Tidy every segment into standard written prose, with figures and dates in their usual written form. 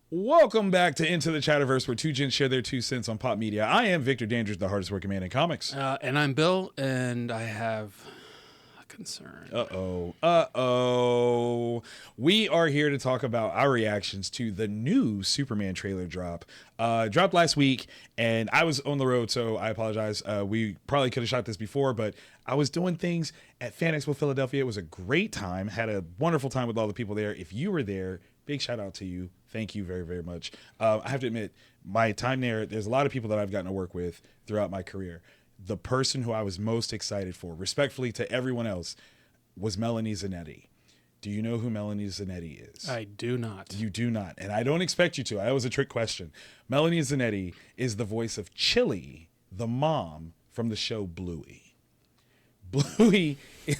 Welcome back to N2 the Chatterverse, where two gents share their 2 cents on pop media. I am Victor Dandridge, the hardest working man in comics. And I'm Bill, and I have a concern. We are here to talk about our reactions to the new Superman trailer drop. Dropped last week, and I was on the road, so I apologize. We probably could have shot this before, but I was doing things at Fan Expo Philadelphia. It was a great time. Had a wonderful time with all the people there. If you were there, big shout out to you. Thank you very, very much. I have to admit, my time there's a lot of people that I've gotten to work with throughout my career. The person who I was most excited for, respectfully to everyone else, was Melanie Zanetti. Do you know who Melanie Zanetti is? I do not. You do not. And I don't expect you to. That was a trick question. Melanie Zanetti is the voice of Chili, the mom from the show Bluey. Bluey,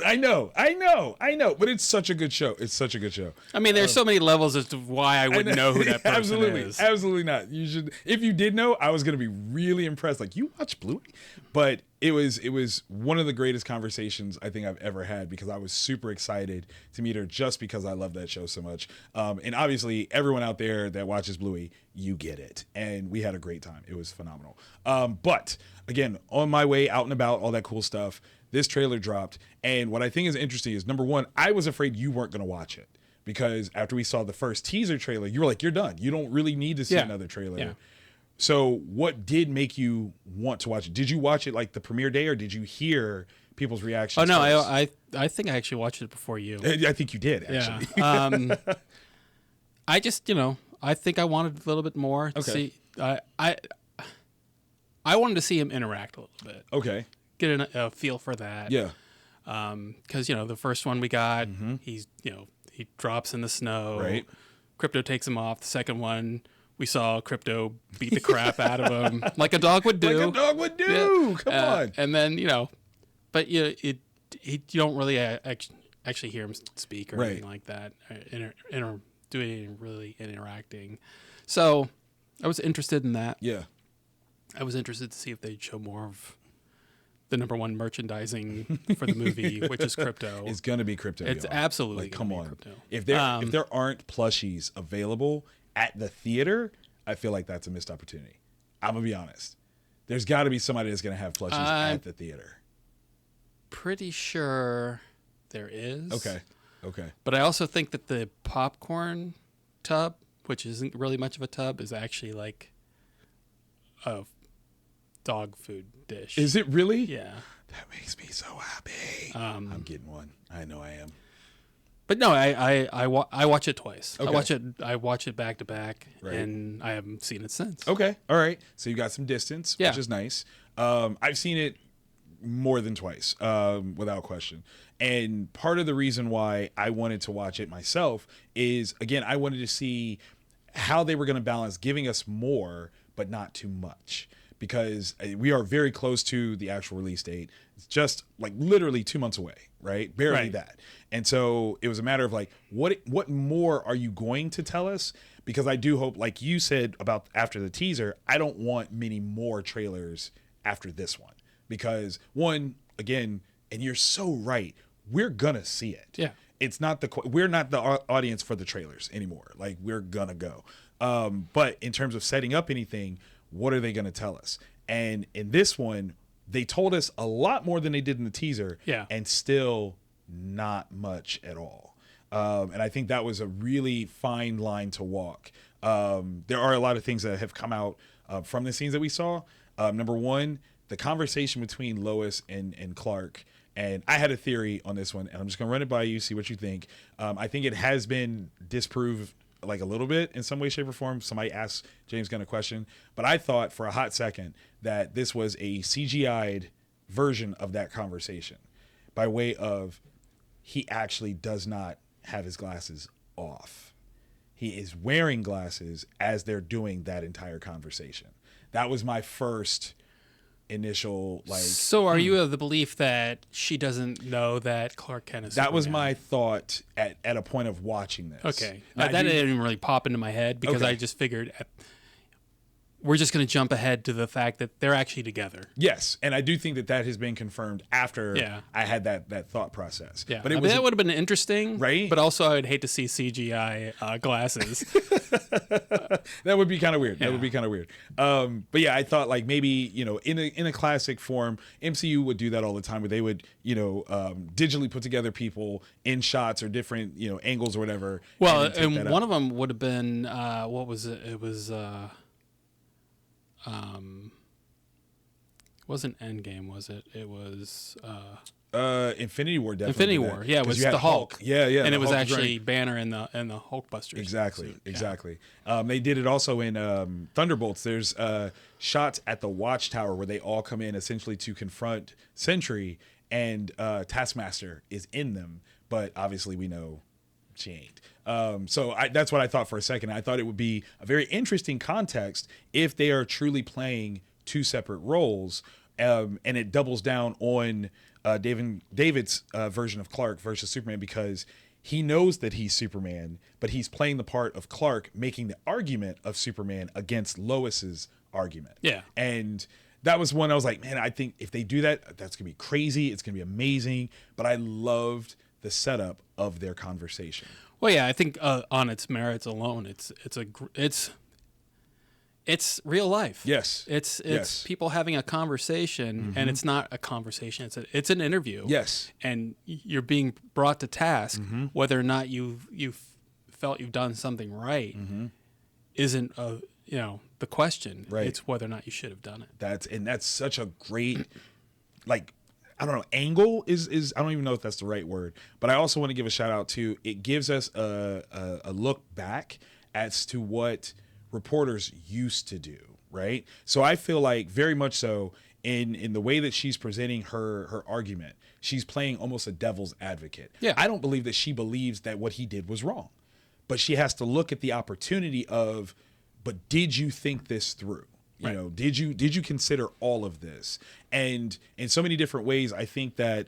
I know, but it's such a good show. It's such a good show. I mean, there's so many levels as to why I wouldn't know who that person is. Absolutely not. You should. If you did know, I was going to be really impressed. Like, you watch Bluey? But it was one of the greatest conversations I think I've ever had, because I was super excited to meet her just because I love that show so much. And obviously, everyone out there that watches Bluey, you get it. And we had a great time. It was phenomenal. But again, on my way out and about, all that cool stuff, this trailer dropped, and what I think is interesting is, number one, I was afraid you weren't going to watch it, because after we saw the first teaser trailer, you were like, you're done. You don't really need to see another trailer. Yeah. So what did make you want to watch it? Did you watch it like the premiere day, or did you hear people's reactions? Oh, no, I think I actually watched it before you. I think you did, actually. Yeah. I just, I think I wanted a little bit more to see. I wanted to see him interact a little bit. Okay. Get a feel for that. Yeah. Because, the first one we got, he's, he drops in the snow. Right. Crypto takes him off. The second one, we saw Crypto beat the crap out of him like a dog would do. Like a dog would do. Yeah. Come on. And then, but you don't really actually hear him speak or anything like that, do anything really interacting. So I was interested in that. Yeah. I was interested to see if they'd show more of the number one merchandising for the movie, which is Crypto. It's gonna be Crypto. It's absolutely come on. Crypto. If there aren't plushies available at the theater, I feel like that's a missed opportunity. I'm gonna be honest. There's got to be somebody that's gonna have plushies at the theater. Pretty sure there is. Okay. But I also think that the popcorn tub, which isn't really much of a tub, is actually like a dog food dish. Is it really? Yeah. That makes me so happy. I'm getting one. I know I am. But no, I watch it twice. Okay. I watch it back to back, and I haven't seen it since. Okay. All right. So you got some distance, which is nice. I've seen it more than twice, without question. And part of the reason why I wanted to watch it myself is, again, I wanted to see how they were going to balance giving us more, but not too much. Because we are very close to the actual release date. It's just like literally 2 months away, right? Barely that. And so it was a matter of like, what more are you going to tell us? Because I do hope, like you said about after the teaser, I don't want many more trailers after this one. Because one, again, and you're so right, we're gonna see it. Yeah. It's not we're not the audience for the trailers anymore. Like, we're gonna go. But in terms of setting up anything, what are they going to tell us? And in this one, they told us a lot more than they did in the teaser, and still not much at all. And I think that was a really fine line to walk. There are a lot of things that have come out from the scenes that we saw. Number one, the conversation between Lois and Clark. And I had a theory on this one, and I'm just going to run it by you, see what you think. I think it has been disproved like a little bit in some way, shape, or form. Somebody asked James Gunn a question, but I thought for a hot second that this was a CGI'd version of that conversation, by way of he actually does not have his glasses off. He is wearing glasses as they're doing that entire conversation. That was my first initial, like. So are you of the belief that she doesn't know that Clark Kent is Superman? That was my thought at a point of watching this. Okay. That didn't really pop into my head, because I just figured we're just going to jump ahead to the fact that they're actually together. Yes, and I do think that has been confirmed after I had that thought process. Yeah, but that would have been interesting, right? But also, I would hate to see CGI glasses. That would be kind of weird. Yeah. That would be kind of weird. But yeah, I thought like maybe, you know, in a classic form, MCU would do that all the time, where they would, you know, digitally put together people in shots or different, you know, angles or whatever. Well, and and one of them would have been what was it? It wasn't Endgame, was it? It was Infinity War. Definitely Infinity did that. War. Yeah, it 'Cause was you had the Hulk. Yeah, yeah. And the it was Hulk actually running. Banner and the Hulkbusters. Exactly, suit. exactly. They did it also in Thunderbolts. There's shots at the Watchtower where they all come in essentially to confront Sentry, and Taskmaster is in them, but obviously we know she ain't. So that's what I thought for a second. I thought it would be a very interesting context if they are truly playing two separate roles, and it doubles down on David's version of Clark versus Superman, because he knows that he's Superman, but he's playing the part of Clark, making the argument of Superman against Lois's argument. Yeah. And that was one I was like, man, I think if they do that, that's going to be crazy. It's going to be amazing. But I loved the setup of their conversation. Well, yeah, I think on its merits alone, it's real life. Yes. It's people having a conversation, and it's not a conversation. It's an interview. Yes. And you're being brought to task whether or not you felt you've done something right isn't the question. Right. It's whether or not you should have done it. That's such a great, like, I don't know, angle is I don't even know if that's the right word, but I also want to give a shout out to, it gives us a look back as to what reporters used to do, right? So I feel like very much so in the way that she's presenting her argument, she's playing almost a devil's advocate. Yeah. I don't believe that she believes that what he did was wrong, but she has to look at the opportunity of, but did you think this through? You know, did you consider all of this? And in so many different ways, I think that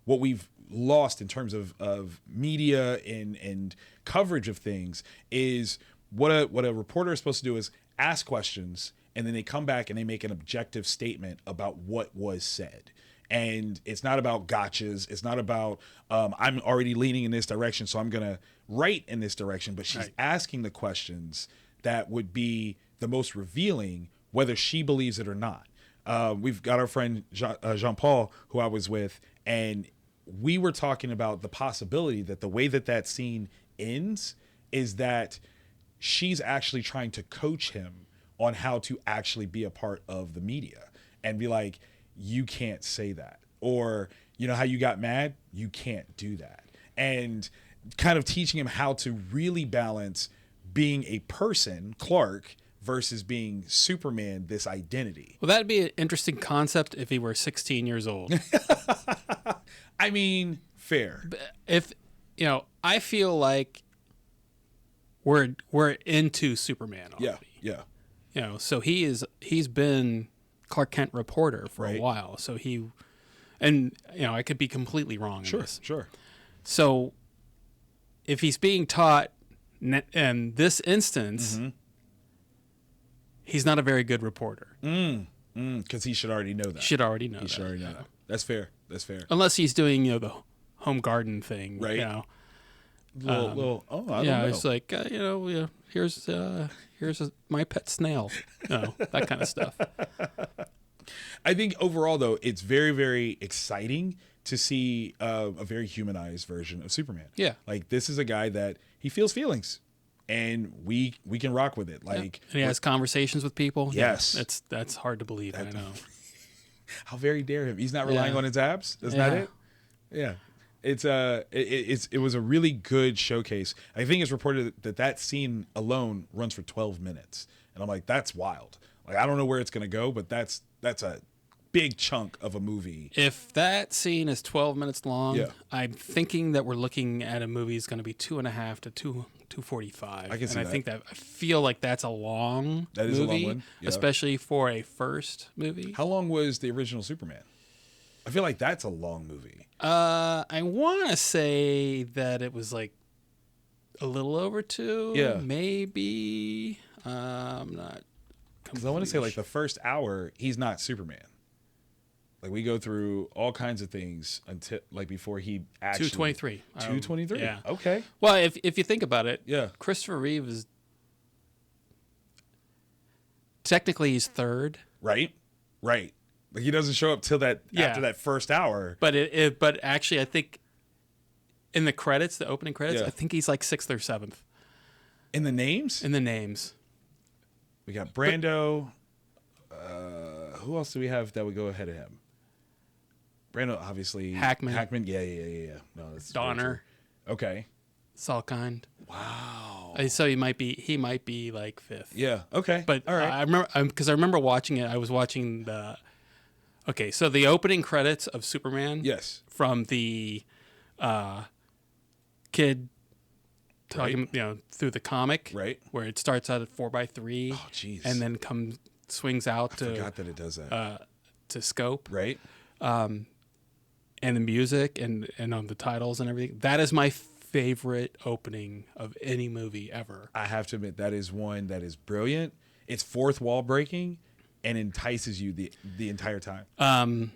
what we've lost in terms of media and coverage of things is what a reporter is supposed to do is ask questions, and then they come back and they make an objective statement about what was said. And it's not about gotchas. It's not about I'm already leaning in this direction, so I'm gonna write in this direction. But she's asking the questions that would be the most revealing, whether she believes it or not. We've got our friend Jean-Paul, who I was with, and we were talking about the possibility that the way that scene ends is that she's actually trying to coach him on how to actually be a part of the media and be like, you can't say that. Or, you know how you got mad? You can't do that. And kind of teaching him how to really balance being a person, Clark, versus being Superman, this identity. Well, that'd be an interesting concept if he were 16 years old. I mean, fair. If, I feel like we're into Superman already. Yeah. So he's been Clark Kent reporter for a while. So I could be completely wrong in this. Sure. So if he's being taught in this instance, he's not a very good reporter. Because he should already know that. He should already know that. That's fair. Unless he's doing, the home garden thing, right? I don't know. It's like, here's my pet snail, that kind of stuff. I think overall, though, it's very, very exciting to see a very humanized version of Superman. Yeah. Like, this is a guy that he feels feelings, and we can rock with it. Like, and he has conversations with people. Yes. Yeah, that's hard to believe. I know. How very dare him. He's not relying on his abs. That's not it. Yeah. It was a really good showcase. I think it's reported that scene alone runs for 12 minutes. And I'm like, that's wild. Like, I don't know where it's going to go, but that's a big chunk of a movie. If that scene is 12 minutes long, I'm thinking that we're looking at a movie is going to be 2.5 to 2:45. I feel like that's a long movie. That is a long one. Yeah. Especially for a first movie. How long was the original Superman? I feel like that's a long movie. I want to say that it was like a little over 2. Yeah. Maybe. I'm not. Because I want to say like the first hour, he's not Superman. Like, we go through all kinds of things until like before he actually 2:23. 2:23. Yeah. Okay. Well, if you think about it, Yeah. Christopher Reeve is technically he's third. Right. Like he doesn't show up till that after that first hour. But actually, I think in the credits, the opening credits, Yeah. I think he's like 6th or 7th In the names? in the names. We got Brando. Who else do we have that would go ahead of him? Brando, obviously. Hackman. Yeah. No, that's Donner. Okay. Salkind. Wow. So he might be like 5th. Yeah. Okay. But all right. I remember because I remember watching it. I was watching the. Okay, so the opening credits of Superman. Yes. From the kid talking, through the comic. Right. Where it starts out at 4x3. Oh, jeez. And then swings out to. I forgot that it does that. To scope. Right. And the music and on the titles and everything. That is my favorite opening of any movie ever. I have to admit that is one that is brilliant. It's fourth wall breaking and entices you the entire time. I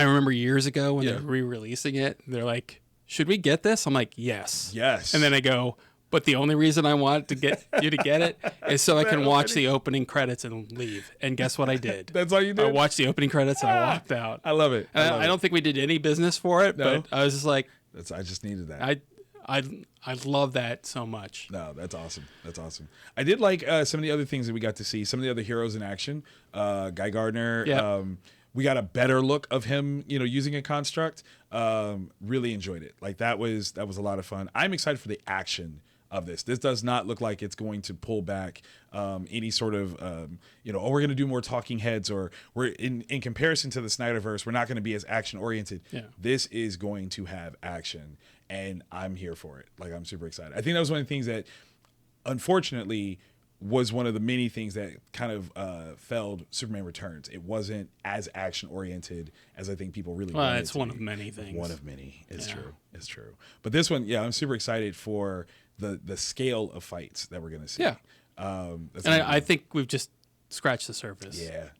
remember years ago when they're re-releasing it, they're like, "Should we get this?" I'm like, "Yes." Yes. And then I go, "But the only reason I want to get you to get it is so I can watch the opening credits and leave." And guess what I did? That's all you did? I watched the opening credits and I walked out. I love it. I don't think we did any business for it, No. but I was just like, I just needed that. I love that so much. No, that's awesome. That's awesome. I did like some of the other things that we got to see. Some of the other heroes in action. Guy Gardner. Yeah. We got a better look of him, using a construct. Really enjoyed it. Like that was a lot of fun. I'm excited for the action of this. This does not look like it's going to pull back any sort of, we're going to do more talking heads, or we're in comparison to the Snyderverse, we're not going to be as action oriented. Yeah. This is going to have action, and I'm here for it. Like, I'm super excited. I think that was one of the things that, unfortunately, was one of the many things that kind of failed Superman Returns. It wasn't as action oriented as I think people really wanted. It's one of many things. One of many. It's true. It's true. But this one, I'm super excited for the scale of fights that we're going to see. Yeah. I think we've just scratched the surface. Yeah.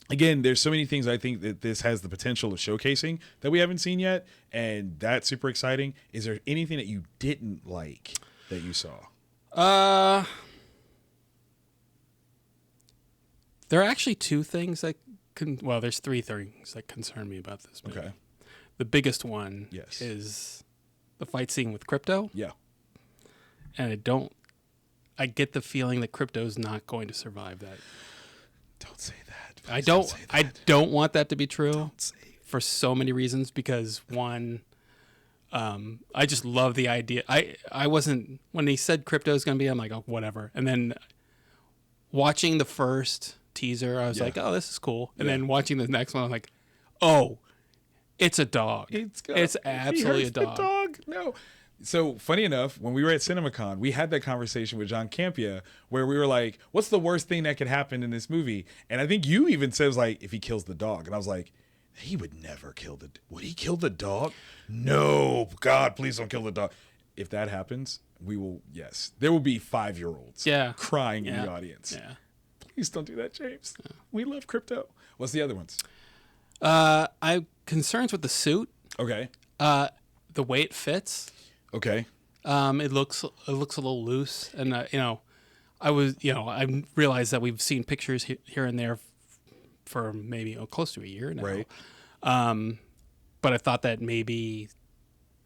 Again, there's so many things I think that this has the potential of showcasing that we haven't seen yet, and that's super exciting. Is there anything that you didn't like that you saw? There are actually two things that there's three things that concern me about this movie. Okay. The biggest one Yes. is the fight scene with Crypto. Yeah. And I get the feeling that Crypto's not going to survive that. Don't say that. I don't want that to be true. Don't say it. For so many reasons, because one, I just love the idea. I wasn't, when he said Crypto's going to be, I'm like, oh, whatever. And then watching the first teaser, I was like, oh, this is cool. And then watching the next one, I'm like, oh, it's a dog. It's absolutely a dog. No. So funny enough, when we were at CinemaCon, we had that conversation with John Campia where we were like, what's the worst thing that could happen in this movie? And I think you even said, like, if he kills the dog. And I was like, he would never would he kill the dog? No, God, please don't kill the dog. If that happens, we will, yes. There will be 5-year-olds crying in the audience. Yeah. Please don't do that, James. Yeah. We love Crypto. What's the other ones? I have concerns with the suit. Okay. The way it fits. Okay. It looks a little loose, and I realized that we've seen pictures here and there for maybe close to a year now. Right. But I thought that maybe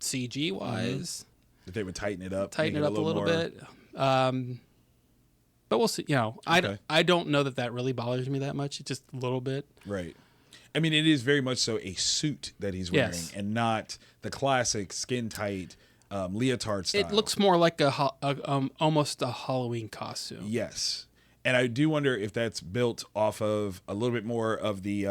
CG wise, that they would tighten it up, a little bit. But we'll see. I don't know that really bothers me that much. It's just a little bit. Right. I mean, it is very much so a suit that he's wearing, and not the classic skin tight leotard style. It looks more like almost a Halloween costume. Yes, and I do wonder if that's built off of a little bit more of the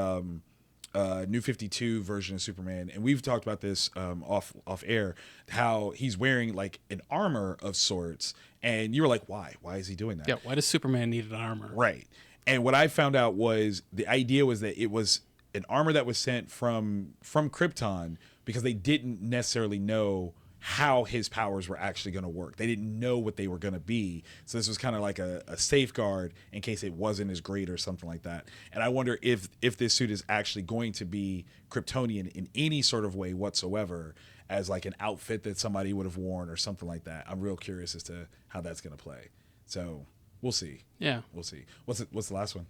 New 52 version of Superman. And we've talked about this off air, how he's wearing like an armor of sorts, and you were like, why? Why is he doing that? Yeah. Why does Superman need an armor? Right. And what I found out was the idea was that it was an armor that was sent from Krypton because they didn't necessarily know how his powers were actually going to work. They didn't know what they were going to be. So this was kind of like a safeguard in case it wasn't as great or something like that. And I wonder if this suit is actually going to be Kryptonian in any sort of way whatsoever, as like an outfit that somebody would have worn or something like that. I'm real curious as to how that's going to play. So we'll see. Yeah. We'll see. What's the last one?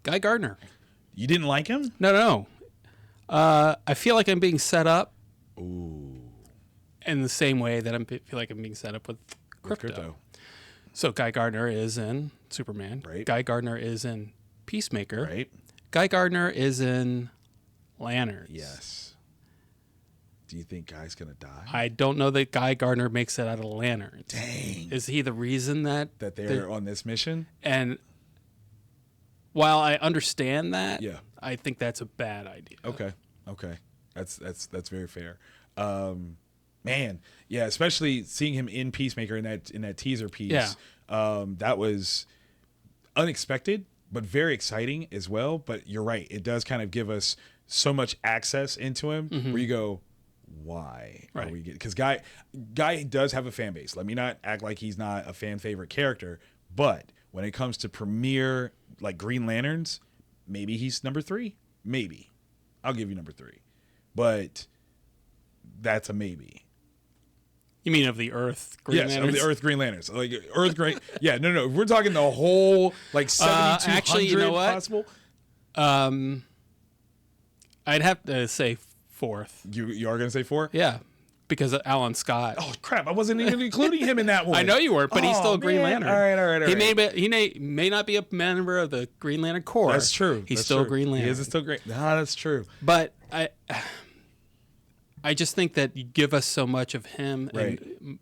Guy Gardner. You didn't like him? No. I feel like I'm being set up. Ooh. In the same way that I feel like I'm being set up with Crypto. So Guy Gardner is in Superman. Right. Guy Gardner is in Peacemaker. Right. Guy Gardner is in Lanterns. Yes. Do you think Guy's gonna die? I don't know that Guy Gardner makes it out of Lanterns. Dang. Is he the reason that they're on this mission? And while I understand that, Yeah. I think that's a bad idea. Okay. That's very fair. Man, yeah, especially seeing him in Peacemaker in that teaser piece. Yeah. That was unexpected, but very exciting as well. But you're right, it does kind of give us so much access into him where you go, why are we getting? Because Guy does have a fan base. Let me not act like he's not a fan favorite character, but when it comes to premiere like Green Lanterns, maybe he's number 3. Maybe I'll give you number 3, but that's a maybe. You mean of the Earth Green Yes, Lanterns? of the Earth Green Lanterns. Like Earth Green. Yeah, no. We're talking the whole like 7,200 actually, you know what? possible. I'd have to say 4th. You are gonna say 4? Yeah, because of Alan Scott. Oh crap! I wasn't even including him in that one. I know you weren't, but he's still a Green Lantern. All right. He may not be a member of the Green Lantern Corps. That's true. He's That's still true. a Green Lantern. He is still great. Nah, that's true. But I just think that you give us so much of him. Right. And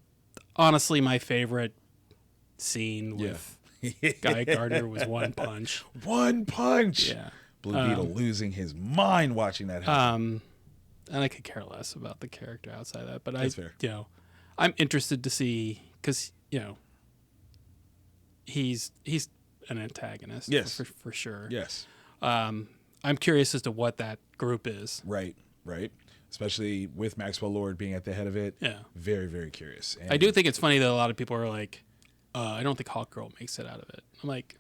honestly, my favorite scene with Guy Gardner was One Punch. One Punch. Yeah. Blue Beetle losing his mind watching that happen. And I could care less about the character outside of that. But That's fair. I'm interested to see because he's an antagonist. Yes. for sure. Yes. I'm curious as to what that group is. Right. Especially with Maxwell Lord being at the head of it. Yeah. Very, very curious. And I do think it's funny that a lot of people are like, I don't think Hawkgirl makes it out of it. I'm like,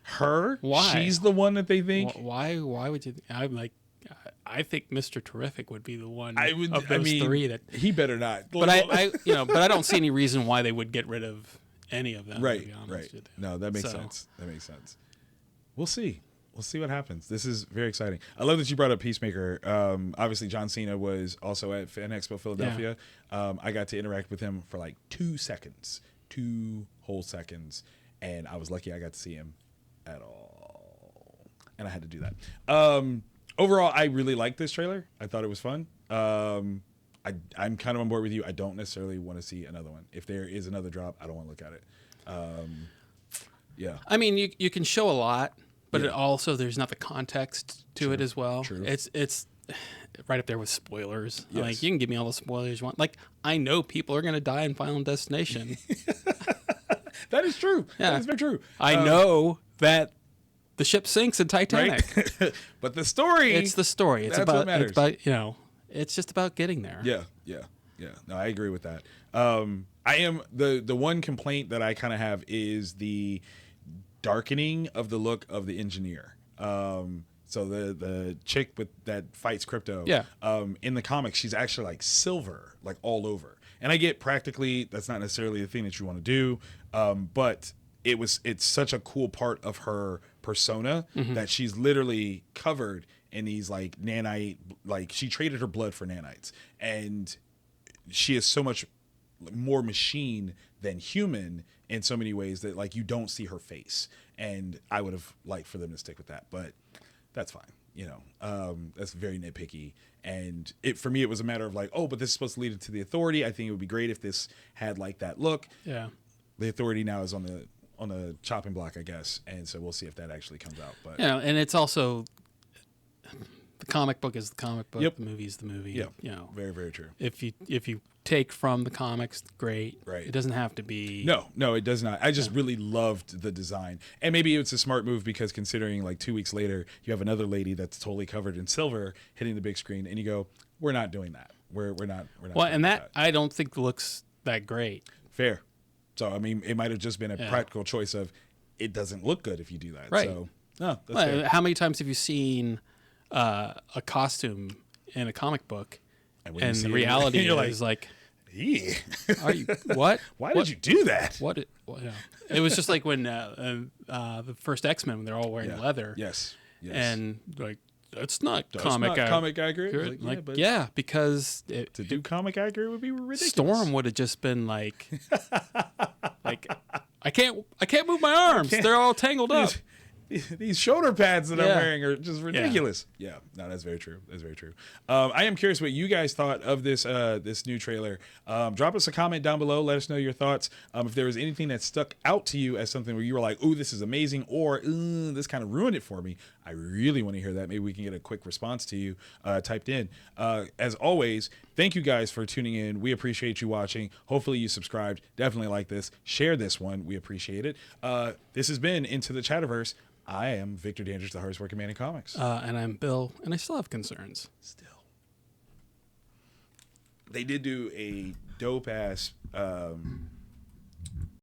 her? Why? She's the one that they think? Why would you? I'm like, I think Mr. Terrific would be the one of those three that he better not. But I but I don't see any reason why they would get rid of any of them. Right. To be honest with you. No, that makes sense. We'll see. We'll see what happens. This is very exciting. I love that you brought up Peacemaker. Obviously, John Cena was also at Fan Expo Philadelphia. Yeah. I got to interact with him for like 2 whole seconds, and I was lucky I got to see him at all. And I had to do that. Overall, I really liked this trailer. I thought it was fun. I'm kind of on board with you. I don't necessarily want to see another one. If there is another drop, I don't want to look at it. Yeah. I mean, you can show a lot, but it also there's not the context to it as well. True. It's right up there with spoilers. Yes. Like you can give me all the spoilers you want. Like I know people are going to die in Final Destination. That is true. Yeah. That is very true. I know that the ship sinks in Titanic. Right? But the story. It's the story. It's that's about. what matters. It's about it's just about getting there. Yeah. No, I agree with that. I am the one complaint that I kind of have is the darkening of the look of the engineer. So the chick with that fights Crypto. Yeah. In the comics, she's actually like silver, like all over. And I get practically that's not necessarily the thing that you want to do, but it's such a cool part of her persona that she's literally covered in these like nanite, like she traded her blood for nanites, and she is so much more machine than human in so many ways that like you don't see her face. And I would have liked for them to stick with that, but that's fine. That's very nitpicky. And for me, it was a matter of like, oh, but this is supposed to lead it to the Authority. I think it would be great if this had like that look. Yeah. The Authority now is on the chopping block, I guess. And so we'll see if that actually comes out. But and it's also the comic book is the comic book. Yep. The movie is the movie. Yeah. Very, very true. If you take from the comics, great. Right. It doesn't have to be. No, it does not. I just really loved the design, and maybe it's a smart move because considering like 2 weeks later you have another lady that's totally covered in silver hitting the big screen, and you go, we're not doing that. We're not. Well, and that I don't think looks that great. Fair. So I mean, it might have just been a practical choice of it doesn't look good if you do that. Right. So no, that's fair. How many times have you seen a costume in a comic book, and the reality is like Yeah. Are you what? Why did you do that? Yeah. It was just like when the first X-Men, when they're all wearing leather. Yes. And like, that's not comic accurate. Like, because to do comic accurate would be ridiculous. Storm would have just been like, like, I can't move my arms. They're all tangled up. These shoulder pads that I'm wearing are just ridiculous. Yeah, no, that's very true. That's very true. I am curious what you guys thought of this this new trailer. Drop us a comment down below. Let us know your thoughts. If there was anything that stuck out to you as something where you were like, "Ooh, this is amazing," or "This kind of ruined it for me." I really want to hear that. Maybe we can get a quick response to you typed in. As always, thank you guys for tuning in. We appreciate you watching. Hopefully you subscribed. Definitely like this. Share this one. We appreciate it. This has been Into the Chatterverse. I am Victor Dandridge, the hardest working man in comics. And I'm Bill, and I still have concerns. Still. They did do a dope-ass